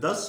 10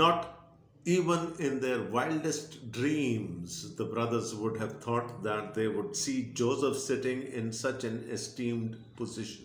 Not even in their wildest dreams the brothers would have thought that they would see Joseph sitting in such an esteemed position.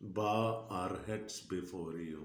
bow our heads before you.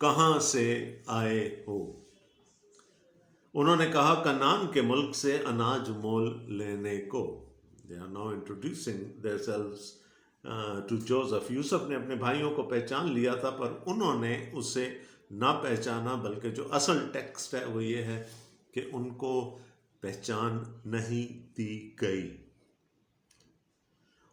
کہاں سے آئے ہو؟ انہوں نے کہا کنعان کے ملک سے اناج مول لینے کو. They are now introducing themselves to Joseph. یوسف نے اپنے بھائیوں کو پہچان لیا تھا پر انہوں نے اسے نہ پہچانا، بلکہ جو اصل ٹیکسٹ ہے وہ یہ ہے کہ ان کو پہچان نہیں دی گئی.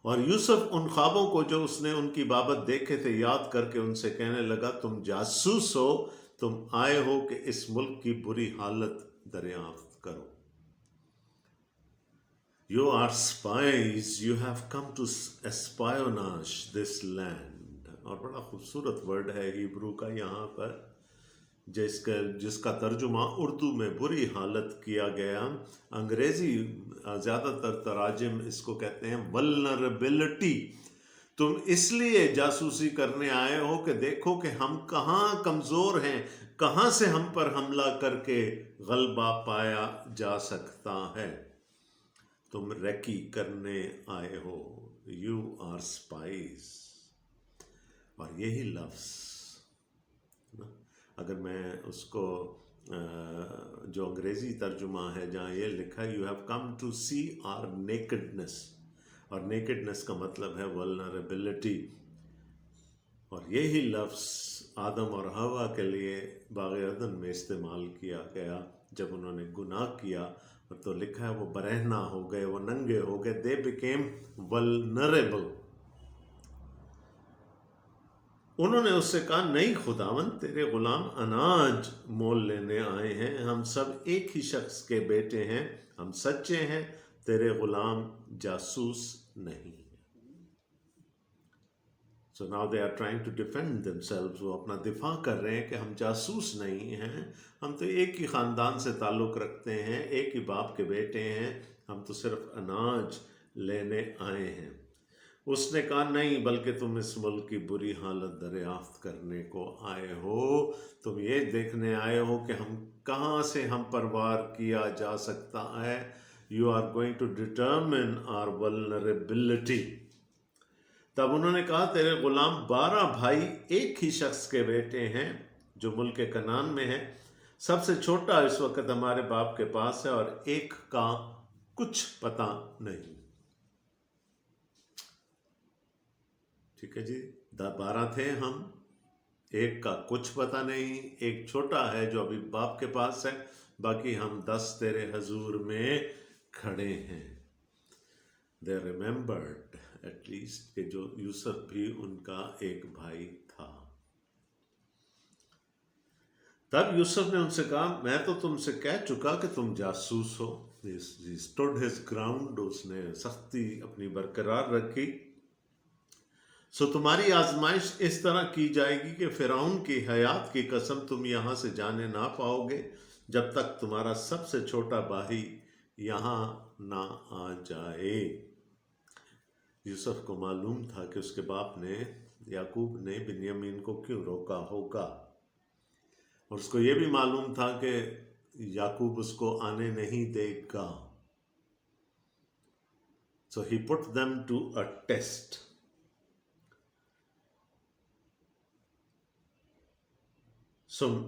اور یوسف ان خوابوں کو جو اس نے ان کی بابت دیکھے تھے یاد کر کے ان سے کہنے لگا تم جاسوس ہو، تم آئے ہو کہ اس ملک کی بری حالت دریافت کرو. You are spies, you have come to espionage this land. اور بڑا خوبصورت ورڈ ہے ہیبرو کا یہاں پر، جس کا ترجمہ اردو میں بری حالت کیا گیا. انگریزی زیادہ تر تراجم اس کو کہتے ہیں ولنربلٹی. تم اس لیے جاسوسی کرنے آئے ہو کہ دیکھو کہ ہم کہاں کمزور ہیں، کہاں سے ہم پر حملہ کر کے غلبہ پایا جا سکتا ہے. تم ریکی کرنے آئے ہو. You are spies. اور یہی لفظ اگر میں اس کو جو انگریزی ترجمہ ہے جہاں یہ لکھا ہے you have come to see our nakedness, اور نیکڈنس کا مطلب ہے ولنریبلٹی. اور یہی لفظ آدم اور حوا کے لیے باغ عدن میں استعمال کیا گیا جب انہوں نے گناہ کیا، تو لکھا ہے وہ برہنہ ہو گئے، وہ ننگے ہو گئے. they became vulnerable. انہوں نے اس سے کہا نہیں خداوند، تیرے غلام اناج مول لینے آئے ہیں، ہم سب ایک ہی شخص کے بیٹے ہیں، ہم سچے ہیں، تیرے غلام جاسوس نہیں. So now they are trying to defend themselves. وہ اپنا دفاع کر رہے ہیں کہ ہم جاسوس نہیں ہیں، ہم تو ایک ہی خاندان سے تعلق رکھتے ہیں، ایک ہی باپ کے بیٹے ہیں، ہم تو صرف اناج لینے آئے ہیں. اس نے کہا نہیں، بلکہ تم اس ملک کی بری حالت دریافت کرنے کو آئے ہو. تم یہ دیکھنے آئے ہو کہ ہم کہاں سے ہم پر وار کیا جا سکتا ہے. You are going to determine our vulnerability. تب انہوں نے کہا تیرے غلام 12 بھائی ایک ہی شخص کے بیٹے ہیں جو ملک کنعان میں ہے. سب سے چھوٹا اس وقت ہمارے باپ کے پاس ہے اور ایک کا کچھ پتہ نہیں. ٹھیک ہے جی، 12 تھے ہم، ایک کا کچھ پتہ نہیں، ایک چھوٹا ہے جو ابھی باپ کے پاس ہے، باقی ہم 10 تیرے حضور میں کھڑے ہیں. They remembered at least کہ جو یوسف بھی ان کا ایک بھائی تھا. تب یوسف نے ان سے کہا میں تو تم سے کہہ چکا کہ تم جاسوس ہو. He stood his ground. اس نے سختی اپنی برقرار رکھی. سو تمہاری آزمائش اس طرح کی جائے گی کہ فرعون کی حیات کی قسم تم یہاں سے جانے نہ پاؤ گے جب تک تمہارا سب سے چھوٹا بھائی یہاں نہ آ جائے. یوسف کو معلوم تھا کہ اس کے باپ نے، یعقوب نے بنیامین کو کیوں روکا ہوگا، اور اس کو یہ بھی معلوم تھا کہ یعقوب اس کو آنے نہیں دے گا. So he put them to a test.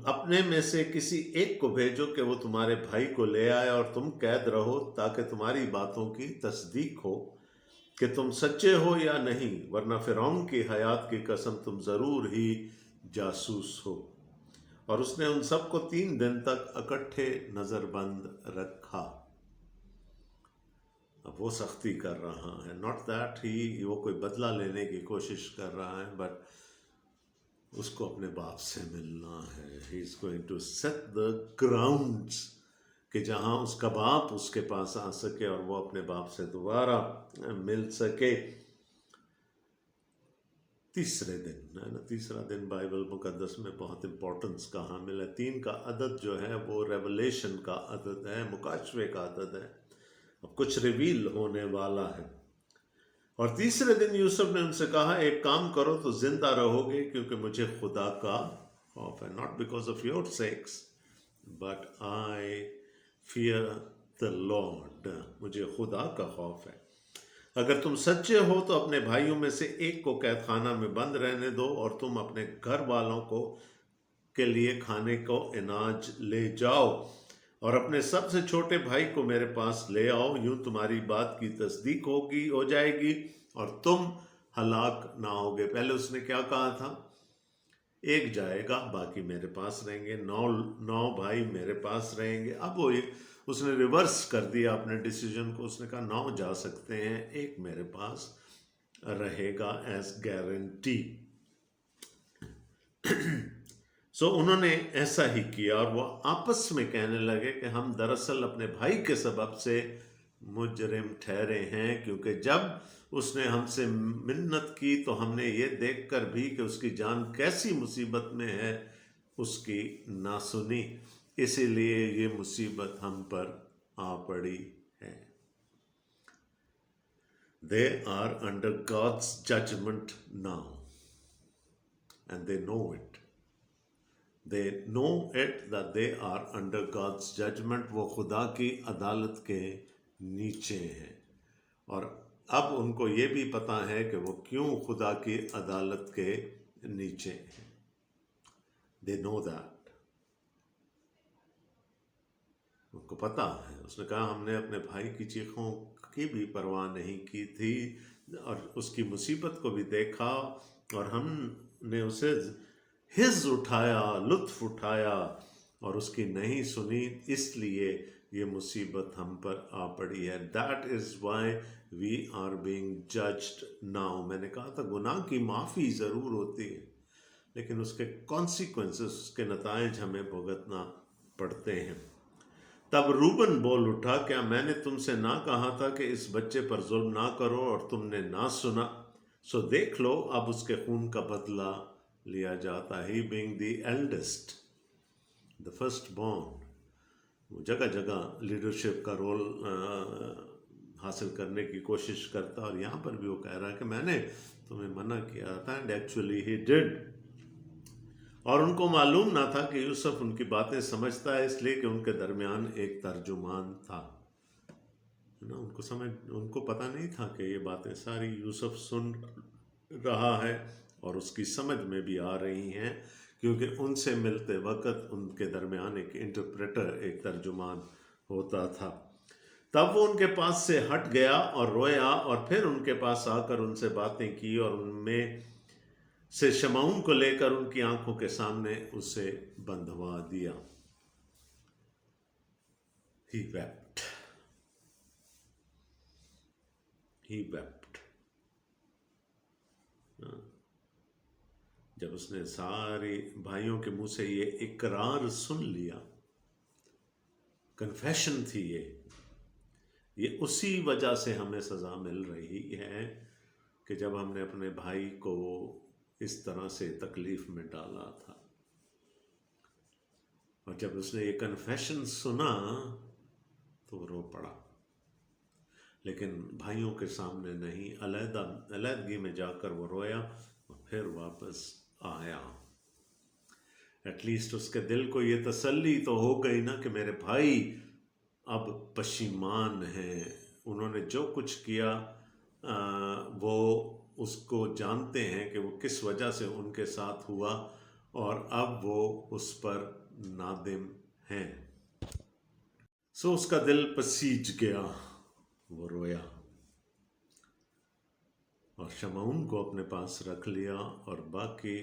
اپنے میں سے کسی ایک کو بھیجو کہ وہ تمہارے بھائی کو لے آئے اور تم قید رہو تاکہ تمہاری باتوں کی تصدیق ہو کہ تم سچے ہو یا نہیں، ورنہ فرعون کی حیات کی قسم تم ضرور ہی جاسوس ہو. اور اس نے ان سب کو 3 دن تک اکٹھے نظر بند رکھا. اب وہ سختی کر رہا ہے، not that وہ کوئی بدلہ لینے کی کوشش کر رہا ہے، بٹ اس کو اپنے باپ سے ملنا ہے. He is going to set the grounds کہ جہاں اس کا باپ اس کے پاس آ سکے اور وہ اپنے باپ سے دوبارہ مل سکے. تیسرے دن ہے نا، تیسرا دن بائبل مقدس میں بہت امپورٹنس کا حامل ہے. 3 کا عدد جو ہے وہ ریولیشن کا عدد ہے، مکاشفے کا عدد ہے. اب کچھ ریویل ہونے والا ہے. اور تیسرے دن یوسف نے ان سے کہا ایک کام کرو تو زندہ رہو گے کیونکہ مجھے خدا کا خوف ہے. not because of your sakes but I fear the Lord. مجھے خدا کا خوف ہے. اگر تم سچے ہو تو اپنے بھائیوں میں سے ایک کو قید خانہ میں بند رہنے دو اور تم اپنے گھر والوں کو کے لیے کھانے کو اناج لے جاؤ اور اپنے سب سے چھوٹے بھائی کو میرے پاس لے آؤ، یوں تمہاری بات کی تصدیق ہو جائے گی اور تم ہلاک نہ ہوگے۔ پہلے اس نے کیا کہا تھا؟ ایک جائے گا، باقی میرے پاس رہیں گے، نو بھائی میرے پاس رہیں گے۔ اب اس نے ریورس کر دیا اپنے ڈیسیجن کو، اس نے کہا 9 جا سکتے ہیں، ایک میرے پاس رہے گا ایز گارنٹی۔ سو انہوں نے ایسا ہی کیا اور وہ آپس میں کہنے لگے کہ ہم دراصل اپنے بھائی کے سبب سے مجرم ٹھہرے ہیں، کیونکہ جب اس نے ہم سے منت کی تو ہم نے یہ دیکھ کر بھی کہ اس کی جان کیسی مصیبت میں ہے اس کی نہ سنی، اسی لیے یہ مصیبت ہم پر آ پڑی ہے۔ They are under God's judgment now and they know it. They know it that they are under God's judgment. وہ خدا کی عدالت کے نیچے ہیں، اور اب ان کو یہ بھی پتا ہے کہ وہ کیوں خدا کی عدالت کے نیچے ہیں۔ They know that. ان کو پتا ہے۔ اس نے کہا ہم نے اپنے بھائی کی چیخوں کی بھی پرواہ نہیں کی تھی اور اس کی مصیبت کو بھی دیکھا، اور ہم نے اسے حز اٹھایا، لطف اٹھایا اور اس کی نہیں سنی، اس لیے یہ مصیبت ہم پر آ پڑی ہے۔ That is why we are being judged now. میں نے کہا تھا گناہ کی معافی ضرور ہوتی ہے، لیکن اس کے consequences، اس کے نتائج ہمیں بھگتنا پڑتے ہیں۔ تب روبن بول اٹھا، کیا میں نے تم سے نہ کہا تھا کہ اس بچے پر ظلم نہ کرو اور تم نے نہ سنا؟ سو دیکھ لو اب اس کے خون کا بدلہ لیا جاتا ہے۔ He being the eldest, the first born، وہ جگہ جگہ لیڈرشپ کا رول حاصل کرنے کی کوشش کرتا، اور یہاں پر بھی وہ کہہ رہا ہے کہ میں نے تمہیں منع کیا تھا، اینڈ ایکچولی he did۔ اور ان کو معلوم نہ تھا کہ یوسف ان کی باتیں سمجھتا ہے، اس لیے کہ ان کے درمیان ایک ترجمان تھا۔ ان کو پتہ نہیں تھا کہ یہ باتیں ساری یوسف سن رہا ہے اور اس کی سمجھ میں بھی آ رہی ہیں، کیونکہ ان سے ملتے وقت ان کے درمیان ایک انٹرپریٹر، ایک ترجمان ہوتا تھا۔ تب وہ ان کے پاس سے ہٹ گیا اور رویا، اور پھر ان کے پاس آ کر ان سے باتیں کی اور ان میں سے شمعون کو لے کر ان کی آنکھوں کے سامنے اسے بندھوا دیا۔ He wept. He wept. جب اس نے سارے بھائیوں کے منہ سے یہ اقرار سن لیا، کنفیشن تھی یہ اسی وجہ سے ہمیں سزا مل رہی ہے کہ جب ہم نے اپنے بھائی کو اس طرح سے تکلیف میں ڈالا تھا، اور جب اس نے یہ کنفیشن سنا تو وہ رو پڑا، لیکن بھائیوں کے سامنے نہیں، علیحدگی میں جا کر وہ رویا اور پھر واپس آیا۔ ایٹ لیسٹ اس کے دل کو یہ تسلی تو ہو گئی نا کہ میرے بھائی اب پشیمان ہیں، انہوں نے جو کچھ کیا وہ اس کو جانتے ہیں کہ وہ کس وجہ سے ان کے ساتھ ہوا، اور اب وہ اس پر نادم ہیں۔ سو اس کا دل پسیج گیا، وہ رویا اور شمعون کو اپنے پاس رکھ لیا اور باقی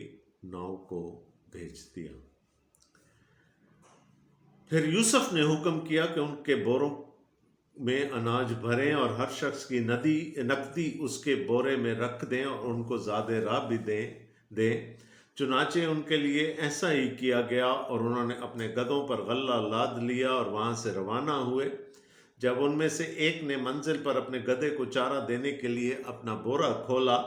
9 کو بھیج دیا۔ پھر یوسف نے حکم کیا کہ ان کے بوروں میں اناج بھریں اور ہر شخص کی نقدی اس کے بورے میں رکھ دیں اور ان کو زیادہ راہ بھی دیں۔ چنانچہ ان کے لیے ایسا ہی کیا گیا، اور انہوں نے اپنے گدھوں پر غلہ لاد لیا اور وہاں سے روانہ ہوئے۔ جب ان میں سے ایک نے منزل پر اپنے گدھے کو چارہ دینے کے لیے اپنا بورا کھولا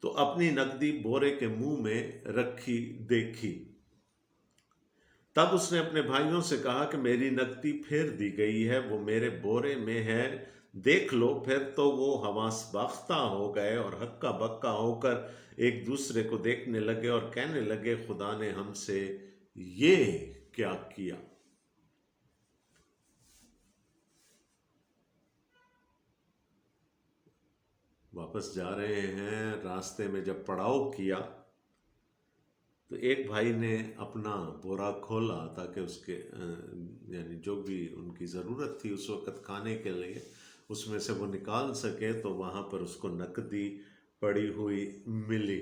تو اپنی نقدی بورے کے منہ میں رکھی دیکھی۔ تب اس نے اپنے بھائیوں سے کہا کہ میری نقدی پھیر دی گئی ہے، وہ میرے بورے میں ہے، دیکھ لو۔ پھر تو وہ حواس باختہ ہو گئے اور ہکا بکا ہو کر ایک دوسرے کو دیکھنے لگے اور کہنے لگے خدا نے ہم سے یہ کیا کیا؟ واپس جا رہے ہیں، راستے میں جب پڑاؤ کیا تو ایک بھائی نے اپنا بورا کھولا تاکہ اس کے یعنی جو بھی ان کی ضرورت تھی اس وقت کھانے کے لیے اس میں سے وہ نکال سکے، تو وہاں پر اس کو نقدی پڑی ہوئی ملی۔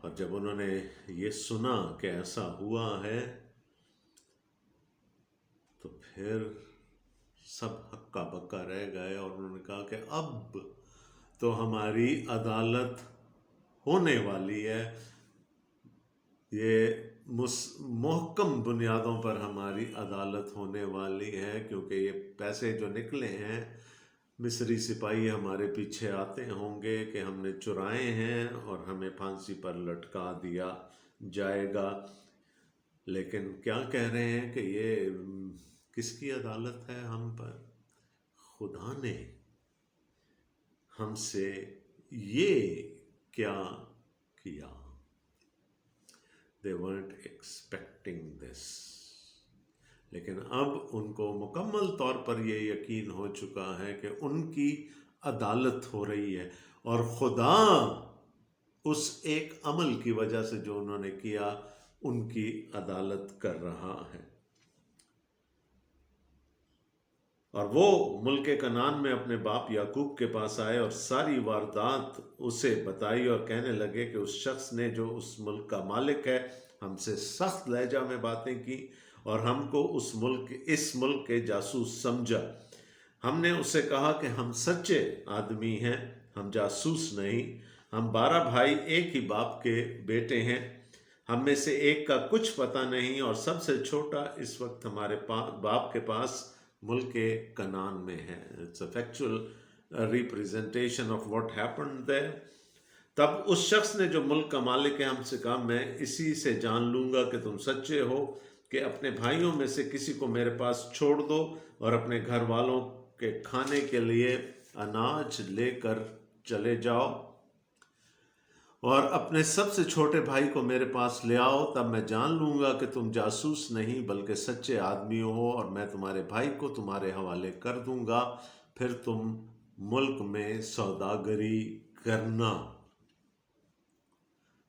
اور جب انہوں نے یہ سنا کہ ایسا ہوا ہے تو پھر سب ہکا بکا رہ گئے، اور انہوں نے کہا کہ اب تو ہماری عدالت ہونے والی ہے، یہ محکم بنیادوں پر ہماری عدالت ہونے والی ہے، کیونکہ یہ پیسے جو نکلے ہیں مصری سپاہی ہمارے پیچھے آتے ہوں گے کہ ہم نے چرائے ہیں اور ہمیں پھانسی پر لٹکا دیا جائے گا۔ لیکن کیا کہہ رہے ہیں کہ یہ کس کی عدالت ہے ہم پر؟ خدا نے ہم سے یہ کیا کیا؟ They weren't expecting this. لیکن اب ان کو مکمل طور پر یہ یقین ہو چکا ہے کہ ان کی عدالت ہو رہی ہے، اور خدا اس ایک عمل کی وجہ سے جو انہوں نے کیا ان کی عدالت کر رہا ہے۔ اور وہ ملک کنعان میں اپنے باپ یعقوب کے پاس آئے اور ساری واردات اسے بتائی، اور کہنے لگے کہ اس شخص نے جو اس ملک کا مالک ہے ہم سے سخت لہجہ میں باتیں کی اور ہم کو اس ملک کے جاسوس سمجھا۔ ہم نے اسے کہا کہ ہم سچے آدمی ہیں، ہم جاسوس نہیں، ہم 12 بھائی ایک ہی باپ کے بیٹے ہیں، ہم میں سے ایک کا کچھ پتہ نہیں، اور سب سے چھوٹا اس وقت ہمارے باپ کے پاس ملک کنعان میں ہے۔ It's a factual representation of what happened there. تب اس شخص نے جو ملک کا مالک ہے ہم سے کہا، میں اسی سے جان لوں گا کہ تم سچے ہو، کہ اپنے بھائیوں میں سے کسی کو میرے پاس چھوڑ دو اور اپنے گھر والوں کے کھانے کے لیے اناج لے کر چلے جاؤ، اور اپنے سب سے چھوٹے بھائی کو میرے پاس لے آؤ، تب میں جان لوں گا کہ تم جاسوس نہیں بلکہ سچے آدمی ہو، اور میں تمہارے بھائی کو تمہارے حوالے کر دوں گا، پھر تم ملک میں سوداگری کرنا۔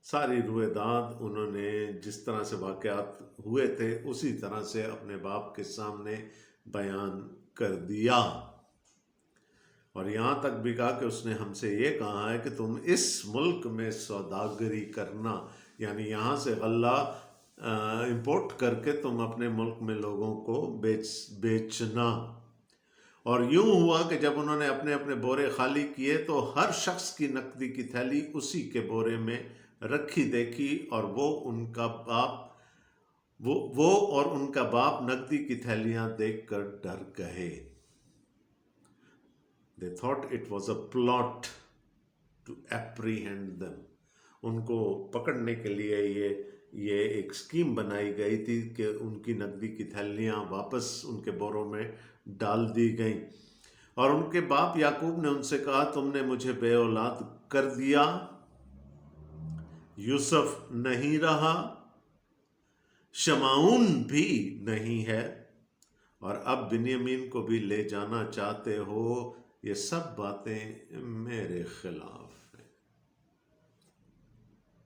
ساری رویداد انہوں نے جس طرح سے واقعات ہوئے تھے اسی طرح سے اپنے باپ کے سامنے بیان کر دیا، اور یہاں تک بھی کہا کہ اس نے ہم سے یہ کہا ہے کہ تم اس ملک میں سوداگری کرنا، یعنی یہاں سے غلہ امپورٹ کر کے تم اپنے ملک میں لوگوں کو بیچنا۔ اور یوں ہوا کہ جب انہوں نے اپنے اپنے بورے خالی کیے تو ہر شخص کی نقدی کی تھیلی اسی کے بورے میں رکھی دیکھی، اور وہ اور ان کا باپ نقدی کی تھیلیاں دیکھ کر ڈر گئے۔ They thought it was a plot to apprehend them. ان کو پکڑنے کے لیے یہ ایک سکیم بنائی گئی تھی کہ ان کی نقدی کی تھیلیاں واپس ان کے بوروں میں ڈال دی گئیں۔ اور ان کے باپ یعقوب نے ان سے کہا، تم نے مجھے بے اولاد کر دیا، یوسف نہیں رہا، شمعون بھی نہیں ہے، اور اب بنیامین کو بھی لے جانا چاہتے ہو، یہ سب باتیں میرے خلاف ہیں۔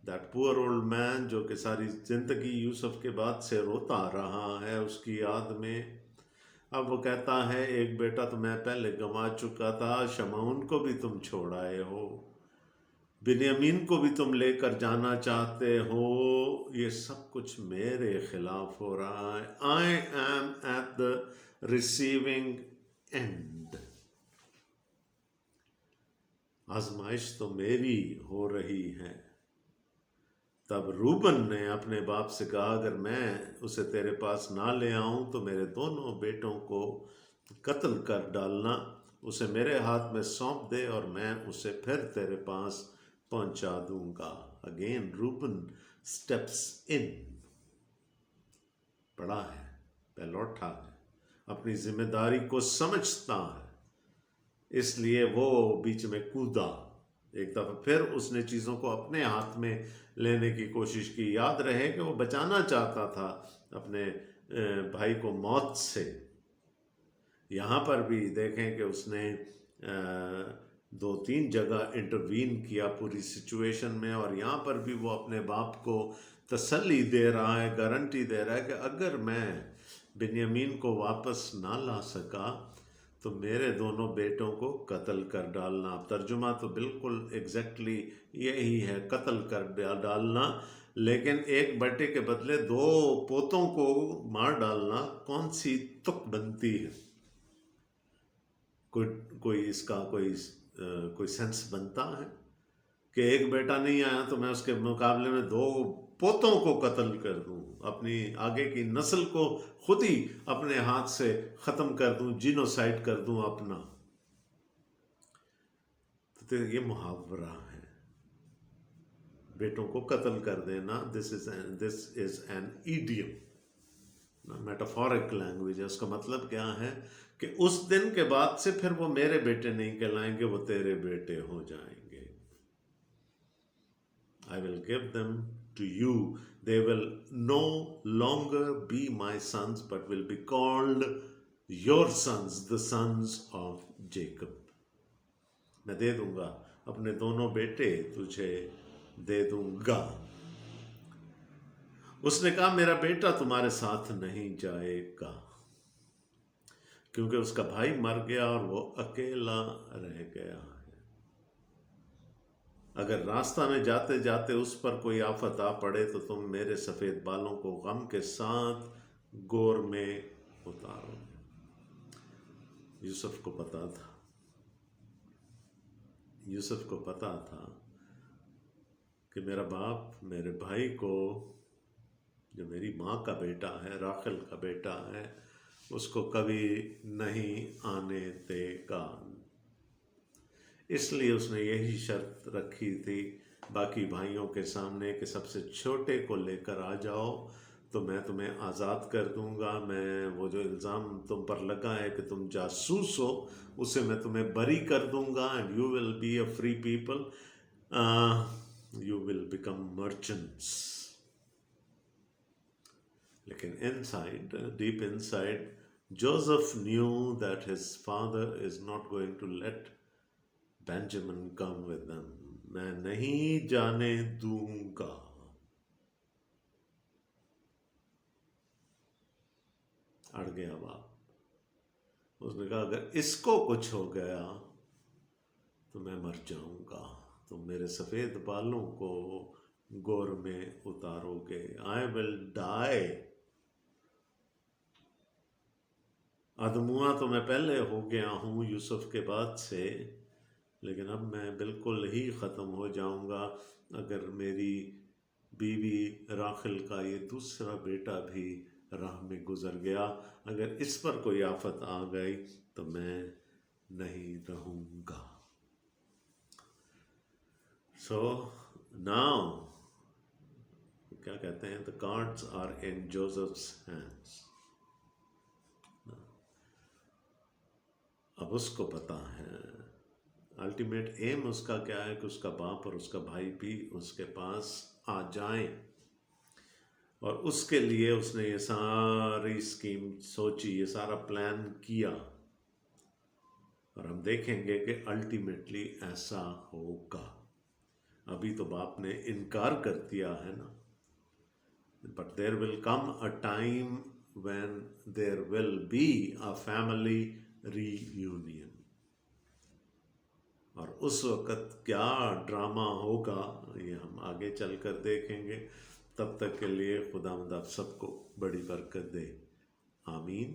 That poor old man جو کہ ساری زندگی یوسف کے بعد سے روتا رہا ہے اس کی یاد میں، اب وہ کہتا ہے ایک بیٹا تو میں پہلے گنوا چکا تھا، شمعون کو بھی تم چھوڑ آئے ہو، بنیامین کو بھی تم لے کر جانا چاہتے ہو، یہ سب کچھ میرے خلاف ہو رہا ہے۔ I am at the receiving end. آزمائش تو میری ہو رہی ہے۔ تب روبن نے اپنے باپ سے کہا، اگر میں اسے تیرے پاس نہ لے آؤں تو میرے دونوں بیٹوں کو قتل کر ڈالنا، اسے میرے ہاتھ میں سونپ دے اور میں اسے پھر تیرے پاس پہنچا دوں گا۔ Again Robin steps in. بڑا ہے، پہلوٹا ہے، اپنی ذمہ داری کو سمجھتا ہے، اس لیے وہ بیچ میں کودا۔ ایک دفعہ پھر اس نے چیزوں کو اپنے ہاتھ میں لینے کی کوشش کی۔ یاد رہے کہ وہ بچانا چاہتا تھا اپنے بھائی کو موت سے۔ یہاں پر بھی دیکھیں کہ اس نے دو تین جگہ انٹروین کیا پوری سچویشن میں، اور یہاں پر بھی وہ اپنے باپ کو تسلی دے رہا ہے، گارنٹی دے رہا ہے کہ اگر میں بنیامین کو واپس نہ لا سکا تو میرے دونوں بیٹوں کو قتل کر ڈالنا۔ ترجمہ تو بالکل ایگزیکٹلی یہی ہے، قتل کر ڈالنا، لیکن ایک بیٹے کے بدلے دو پوتوں کو مار ڈالنا کون سی تک بنتی ہے؟ کوئی اس کا کوئی سینس بنتا ہے کہ ایک بیٹا نہیں آیا تو میں اس کے مقابلے میں دو پوتوں کو قتل کر دوں، اپنی آگے کی نسل کو خود ہی اپنے ہاتھ سے ختم کر دوں، جینوسائڈ کر دوں اپنا؟ تو یہ محاورہ ہے، بیٹوں کو قتل کر دینا۔ دس is an idiom, metaphoric language ہے۔ اس کا مطلب کیا ہے کہ اس دن کے بعد سے پھر وہ میرے بیٹے نہیں کہلائیں گے، وہ تیرے بیٹے ہو جائیں گے۔ I will give them to you. They will no longer be my sons, but will be called your sons, the sons of Jacob. میں دے دوں گا اپنے دونوں بیٹے، تجھے دے دوں گا۔ اس نے کہا میرا بیٹا تمہارے ساتھ نہیں جائے گا، کیونکہ اس کا بھائی مر گیا اور وہ اکیلا رہ گیا ہے۔ اگر راستہ میں جاتے جاتے اس پر کوئی آفت آ پڑے تو تم میرے سفید بالوں کو غم کے ساتھ گور میں اتارو۔ یوسف کو پتا تھا، یوسف کو پتا تھا کہ میرا باپ میرے بھائی کو، جو میری ماں کا بیٹا ہے، راخل کا بیٹا ہے، اس کو کبھی نہیں آنے دے گا۔ اس لیے اس نے یہی شرط رکھی تھی باقی بھائیوں کے سامنے کہ سب سے چھوٹے کو لے کر آ جاؤ تو میں تمہیں آزاد کر دوں گا، میں وہ جو الزام تم پر لگا ہے کہ تم جاسوس ہو اسے میں تمہیں بری کر دوں گا، and you will be a free people, you will become merchants. لیکن inside, deep inside, Joseph knew that his father is not going to let Benjamin come with them. میں نہیں جانے دوں گا۔ اڑ گیا باپ، اس نے کہا اگر اس کو کچھ ہو گیا تو میں مر جاؤں گا، تم میرے سفید بالوں کو گور میں اتارو گے۔ I will die۔ آدموا تو میں پہلے ہو گیا ہوں یوسف کے بعد سے، لیکن اب میں بالکل ہی ختم ہو جاؤں گا اگر میری بیوی راخل کا یہ دوسرا بیٹا بھی راہ میں گزر گیا، اگر اس پر کوئی آفت آ گئی تو میں نہیں رہوں گا۔ سو ناؤ کیا کہتے ہیں، the cards are in Joseph's hands۔ اب اس کو پتا ہے الٹیمیٹ ایم اس کا کیا ہے کہ اس کا باپ اور اس کا بھائی بھی اس کے پاس آ جائیں، اور اس کے لیے اس نے یہ ساری اسکیم سوچی، یہ سارا پلان کیا، اور ہم دیکھیں گے کہ الٹیمیٹلی ایسا ہوگا۔ ابھی تو باپ نے انکار کر دیا ہے نا، but there will come a time when there will be a family reunion, اور اس وقت کیا ڈرامہ ہوگا یہ ہم آگے چل کر دیکھیں گے۔ تب تک کے لیے خداوند آپ سب کو بڑی برکت دے، آمین۔